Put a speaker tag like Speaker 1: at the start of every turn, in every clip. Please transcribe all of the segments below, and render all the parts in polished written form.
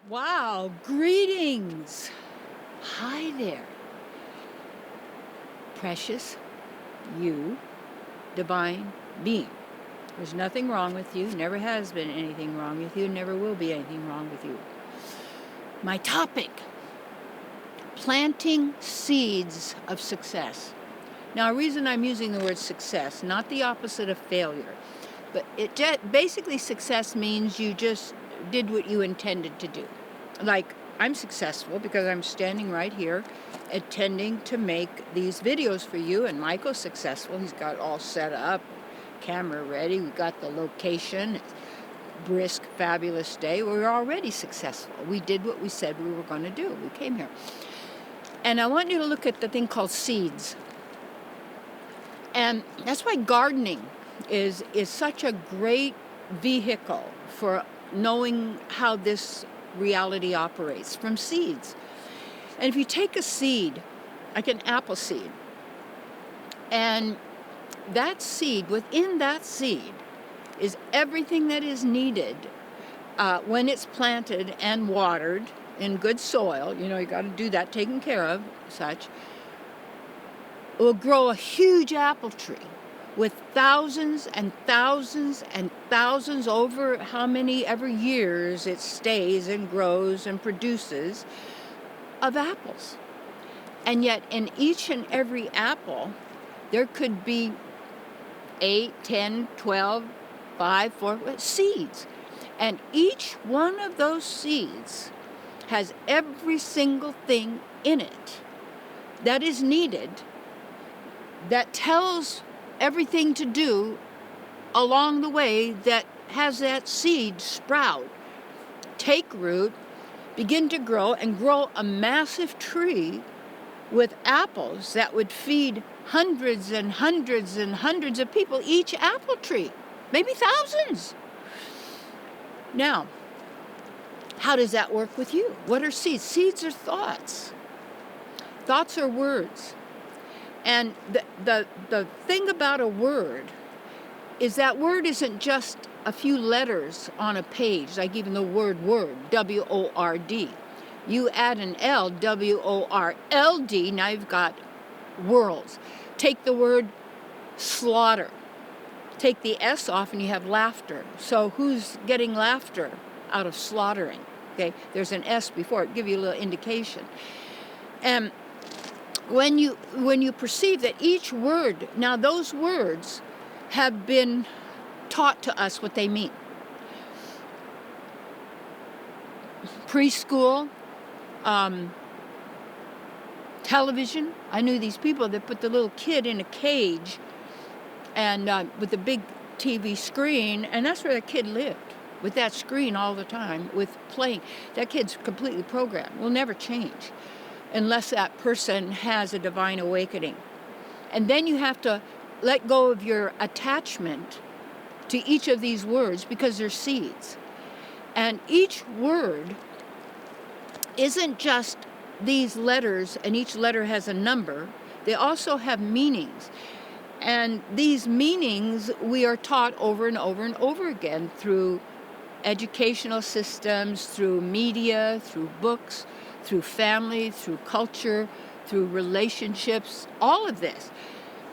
Speaker 1: Wow, greetings. Hi there. Precious, you, divine being. There's nothing wrong with you, never has been anything wrong with you, never will be anything wrong with you. My topic, planting seeds of success. Now, a reason I'm using the word success, not the opposite of failure, but basically success means you just did what you intended to do. Like, I'm successful because I'm standing right here intending to make these videos for you, and Michael's successful. He's got all set up, camera ready, we got the location, brisk, fabulous day. We're already successful. We did what we said we were going to do. We came here. And I want you to look at the thing called seeds. And that's why gardening is such a great vehicle for knowing how this reality operates, from seeds. And if you take a seed, like an apple seed, and that seed, within that seed is everything that is needed when it's planted and watered in good soil. You know, you got to do that, taken care of, such. It will grow a huge apple tree with thousands and thousands and thousands, over how many ever years it stays and grows and produces, of apples. And yet in each and every apple, there could be 8, 10, 12, 5, 4 seeds. And each one of those seeds has every single thing in it that is needed, that tells everything to do along the way, that has that seed sprout, take root, begin to grow, and grow a massive tree with apples that would feed hundreds and hundreds and hundreds of people, each apple tree, maybe thousands. Now, how does that work with you? What are seeds? Seeds are thoughts. Thoughts are words. And the thing about a word is that word isn't just a few letters on a page, like even the word W-O-R-D. You add an L, W-O-R-L-D, now you've got worlds. Take the word slaughter. Take the S off and you have laughter. So who's getting laughter out of slaughtering? Okay, there's an S before it, give you a little indication. And when you perceive that each word, now those words have been taught to us what they mean. Preschool, television. I knew these people that put the little kid in a cage and with a big TV screen, and that's where the kid lived, with that screen all the time, with playing. That kid's completely programmed, will never change unless that person has a divine awakening. And then you have to let go of your attachment to each of these words, because they're seeds. And each word isn't just these letters, and each letter has a number. They also have meanings. And these meanings we are taught over and over and over again through educational systems, through media, through books, through family, through culture, through relationships, all of this.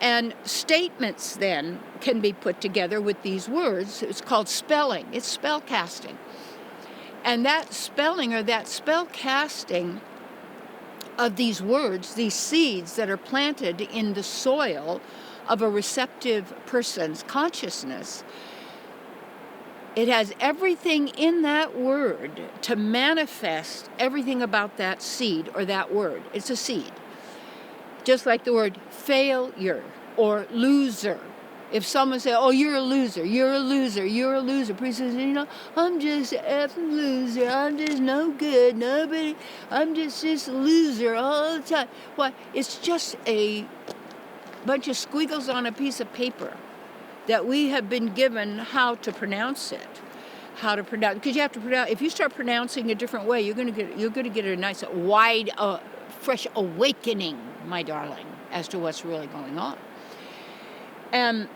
Speaker 1: And statements then can be put together with these words. It's called spelling. It's spell casting. And that spelling, or that spell casting of these words, these seeds that are planted in the soil of a receptive person's consciousness, it has everything in that word to manifest everything about that seed or that word. It's a seed. Just like the word failure or loser. If someone says, oh, you're a loser, you're a loser, you're a loser. Priest says, you know, I'm just an effing loser. I'm just no good. Nobody, I'm just this loser all the time. Why? It's just a bunch of squiggles on a piece of paper that we have been given how to pronounce it. How to pronounce, because you have to pronounce. If you start pronouncing a different way, you're going to get a nice, wide, fresh awakening, my darling, as to what's really going on. And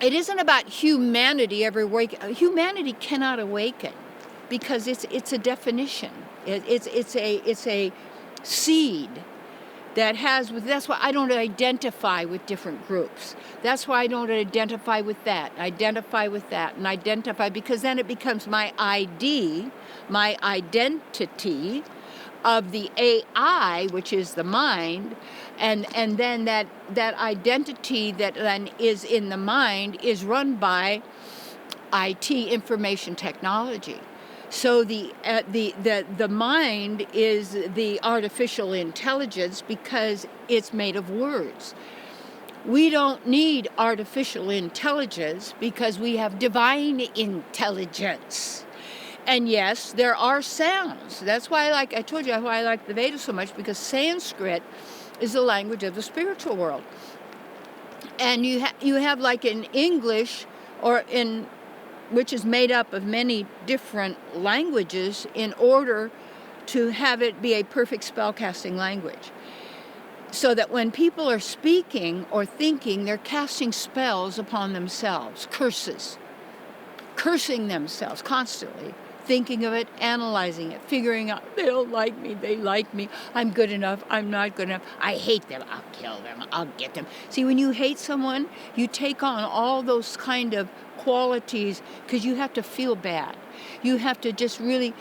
Speaker 1: it isn't about humanity ever awakening. Humanity cannot awaken. because it's a definition. It's a seed that has with. That's why I don't identify with different groups. That's why I don't identify with that. Identify with that, and identify, because then it becomes my ID, my identity of the AI, which is the mind, and then that identity that then is in the mind is run by IT, information technology. So the mind is the artificial intelligence because it's made of words. We don't need artificial intelligence because we have divine intelligence. And yes, there are sounds. That's why I told you why I like the Vedas so much, because Sanskrit is the language of the spiritual world. And you have like in English, which is made up of many different languages in order to have it be a perfect spellcasting language. So that when people are speaking or thinking, they're casting spells upon themselves, cursing themselves constantly, thinking of it, analyzing it, figuring out, they don't like me, they like me, I'm good enough, I'm not good enough, I hate them, I'll kill them, I'll get them. See, when you hate someone, you take on all those kind of qualities because you have to feel bad. You have to just really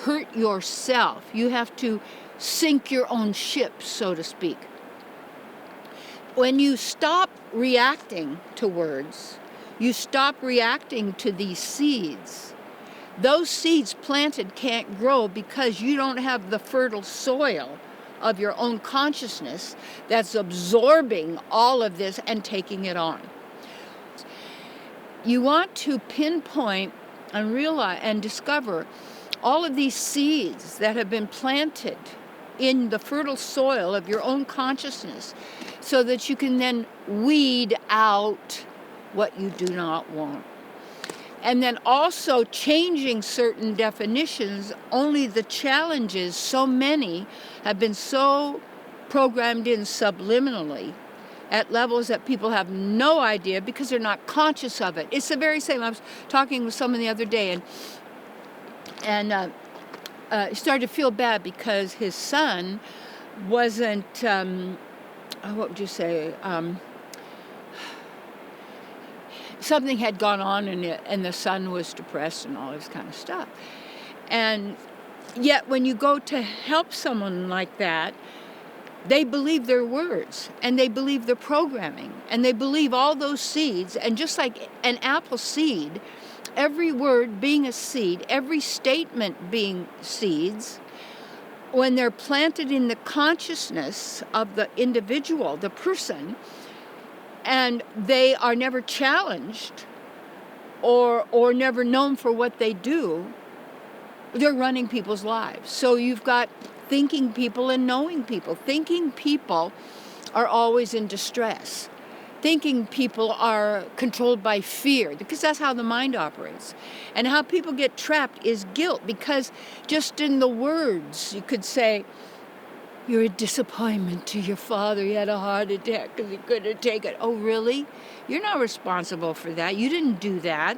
Speaker 1: hurt yourself. You have to sink your own ship, so to speak. When you stop reacting to words, you stop reacting to these seeds. Those seeds planted can't grow because you don't have the fertile soil of your own consciousness that's absorbing all of this and taking it on. You want to pinpoint and realize and discover all of these seeds that have been planted in the fertile soil of your own consciousness so that you can then weed out what you do not want. And then also changing certain definitions. Only the challenges, so many have been so programmed in subliminally at levels that people have no idea because they're not conscious of it. It's the very same. I was talking with someone the other day and started to feel bad because his son wasn't, what would you say, something had gone on and the son was depressed and all this kind of stuff. And yet when you go to help someone like that, they believe their words and they believe their programming and they believe all those seeds. And just like an apple seed, every word being a seed, every statement being seeds, when they're planted in the consciousness of the individual, the person, and they are never challenged or never known for what they do, they're running people's lives. So you've got thinking people and knowing people. Thinking people are always in distress. Thinking people are controlled by fear, because that's how the mind operates. And how people get trapped is guilt, because just in the words you could say, you're a disappointment to your father. He had a heart attack because he couldn't take it. Oh, really? You're not responsible for that. You didn't do that.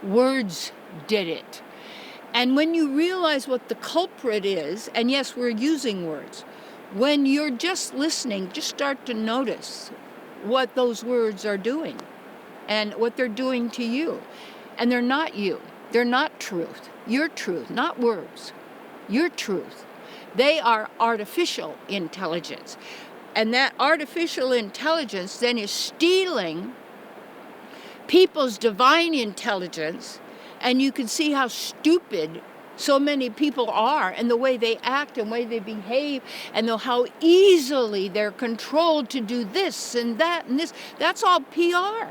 Speaker 1: Words did it. And when you realize what the culprit is, and yes, we're using words, when you're just listening, just start to notice what those words are doing and what they're doing to you. And they're not you. They're not truth. Your truth, not words. Your truth. They are artificial intelligence. And that artificial intelligence then is stealing people's divine intelligence, and you can see how stupid so many people are and the way they act and the way they behave and how easily they're controlled to do this and that and this. That's all PR.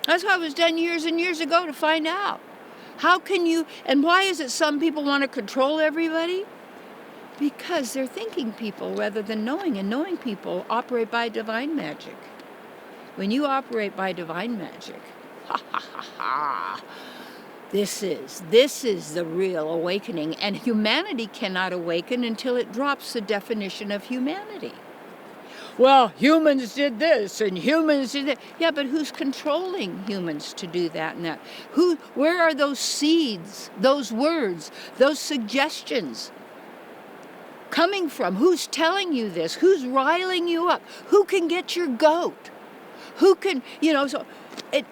Speaker 1: That's how it was done years and years ago to find out. How can you, and why is it some people want to control everybody? Because they're thinking people rather than knowing, and knowing people operate by divine magic. When you operate by divine magic, this is the real awakening, and humanity cannot awaken until it drops the definition of humanity. well, humans did this and humans did that. Yeah, but who's controlling humans to do that and that? Where are those seeds, those words, those suggestions coming from? Who's telling you this? Who's riling you up? Who can get your goat? Who can,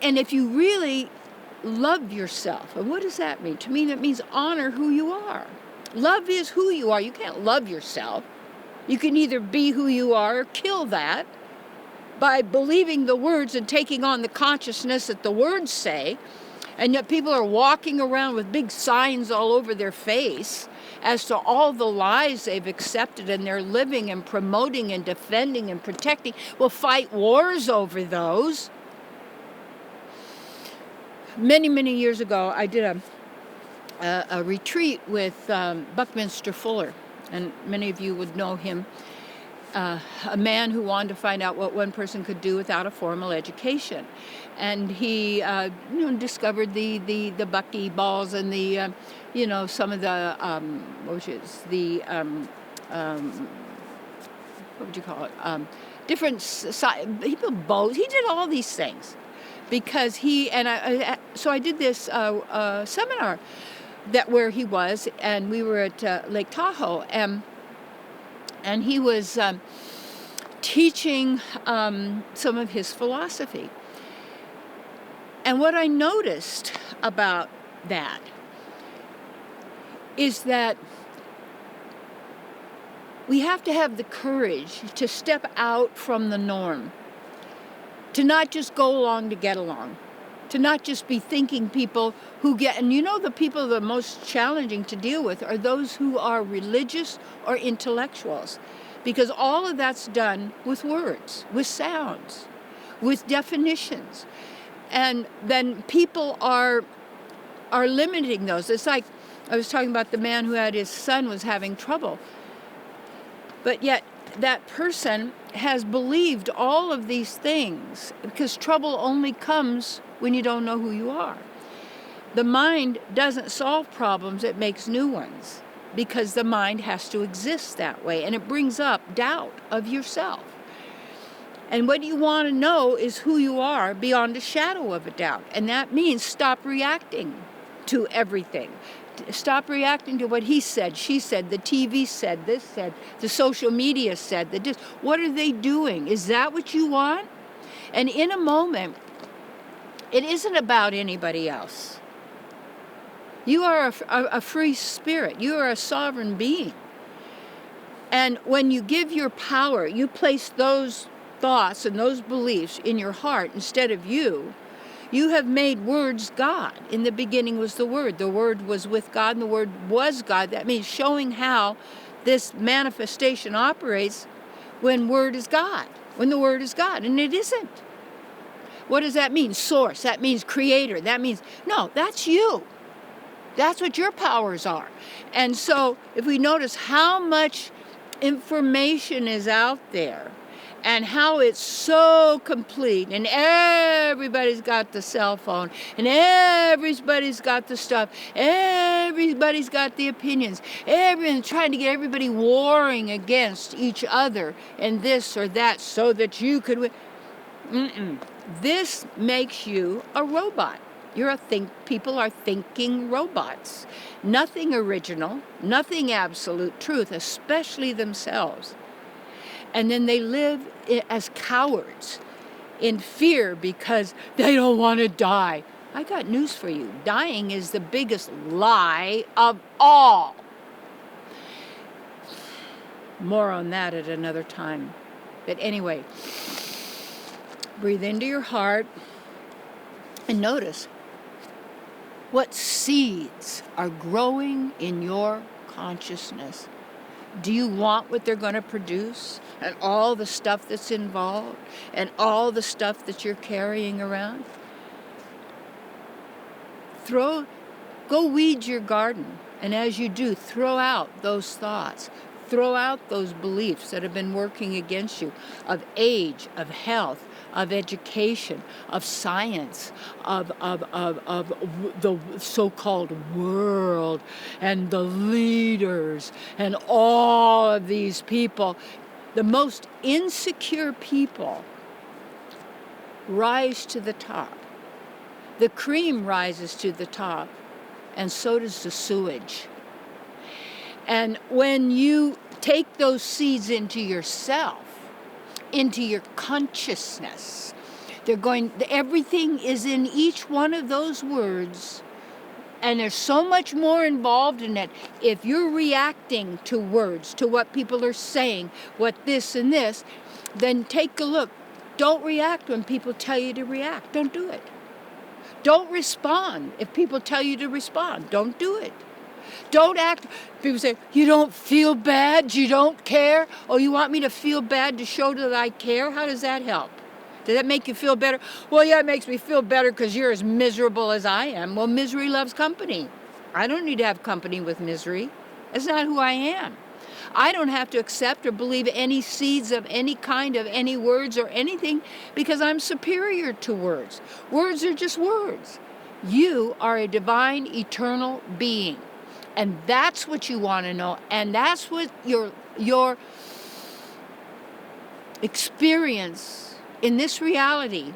Speaker 1: and if you really love yourself, and what does that mean? To me, that means honor who you are. Love is who you are. You can't love yourself. You can either be who you are or kill that by believing the words and taking on the consciousness that the words say, and yet people are walking around with big signs all over their face as to all the lies they've accepted, and they're living and promoting and defending and protecting. We'll fight wars over those. Many, many years ago, I did a retreat with Buckminster Fuller, and many of you would know him, a man who wanted to find out what one person could do without a formal education. And he discovered the buckyballs and the some of the what would you call it, different people bows. He did all these things because so I did this seminar where he was, and we were at Lake Tahoe, and he was teaching some of his philosophy. And what I noticed about that is that we have to have the courage to step out from the norm, to not just go along to get along, to not just be thinking people who get, and the people that are most challenging to deal with are those who are religious or intellectuals, because all of that's done with words, with sounds, with definitions. And then people are limiting those. It's like I was talking about the man who had his son was having trouble. But yet that person has believed all of these things, because trouble only comes when you don't know who you are. The mind doesn't solve problems, it makes new ones, because the mind has to exist that way, and it brings up doubt of yourself. And what you want to know is who you are beyond a shadow of a doubt. And that means stop reacting to everything. Stop reacting to what he said, she said, the TV said, this said, the social media said, what are they doing? Is that what you want? And in a moment, it isn't about anybody else. You are a free spirit. You are a sovereign being. And when you give your power, you place those thoughts and those beliefs in your heart instead of you, you have made words God. In the beginning was the Word. The Word was with God, and the Word was God. That means showing how this manifestation operates when Word is God, when the Word is God, and it isn't. What does that mean? Source. That means creator. That means, no, that's you. That's what your powers are. And so if we notice how much information is out there, and how it's so complete, and everybody's got the cell phone, and everybody's got the stuff, everybody's got the opinions, everyone's trying to get everybody warring against each other and this or that so that you could win. This makes you a robot. People are thinking robots. Nothing original, nothing absolute truth, especially themselves. And then they live as cowards in fear because they don't want to die. I got news for you. Dying is the biggest lie of all. More on that at another time. But anyway, breathe into your heart and notice what seeds are growing in your consciousness. Do you want what they're going to produce, and all the stuff that's involved, and all the stuff that you're carrying around? Go weed your garden, and as you do, throw out those thoughts. Throw out those beliefs that have been working against you, of age, of health, of education, of science, of the so-called world, and the leaders, and all of these people. The most insecure people rise to the top. The cream rises to the top, and so does the sewage. And when you take those seeds into yourself, into your consciousness, everything is in each one of those words, and there's so much more involved in it. If you're reacting to words, to what people are saying, what this and this, then take a look. Don't react when people tell you to react. Don't do it. Don't respond if people tell you to respond. Don't do it. Don't act. People say, you don't feel bad, you don't care. Oh, you want me to feel bad to show that I care? How does that help? Does that make you feel better? Well, yeah, it makes me feel better because you're as miserable as I am. Well, misery loves company. I don't need to have company with misery. That's not who I am. I don't have to accept or believe any seeds of any kind, of any words or anything, because I'm superior to words. Words are just words. You are a divine, eternal being. And that's what you want to know. And that's what your experience in this reality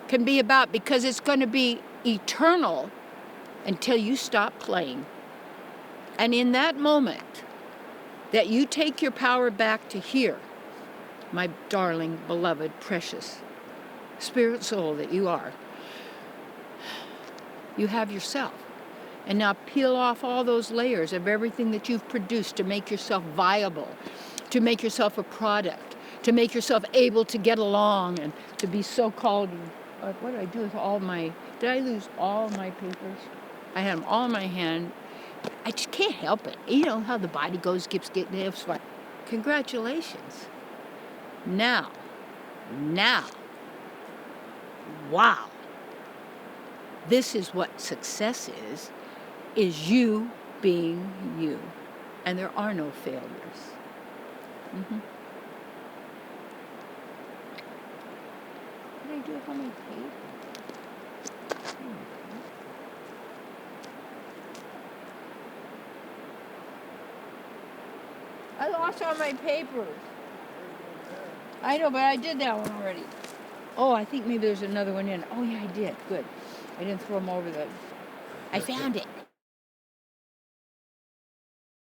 Speaker 1: can be about, because it's going to be eternal until you stop playing. And in that moment that you take your power back to here, my darling, beloved, precious spirit soul that you are, you have yourself. And now peel off all those layers of everything that you've produced to make yourself viable, to make yourself a product, to make yourself able to get along and to be so-called, what did I do with did I lose all my papers? I had them all in my hand. I just can't help it. You know how the body goes, keeps getting it. Congratulations. Now, wow. This is what success is you being you. And there are no failures. Mm-hmm. What did I do with all my paper? I lost all my papers. I know, but I did that one already. Oh, I think maybe there's another one in. Oh, yeah, I did. Good. I didn't throw them over I found it.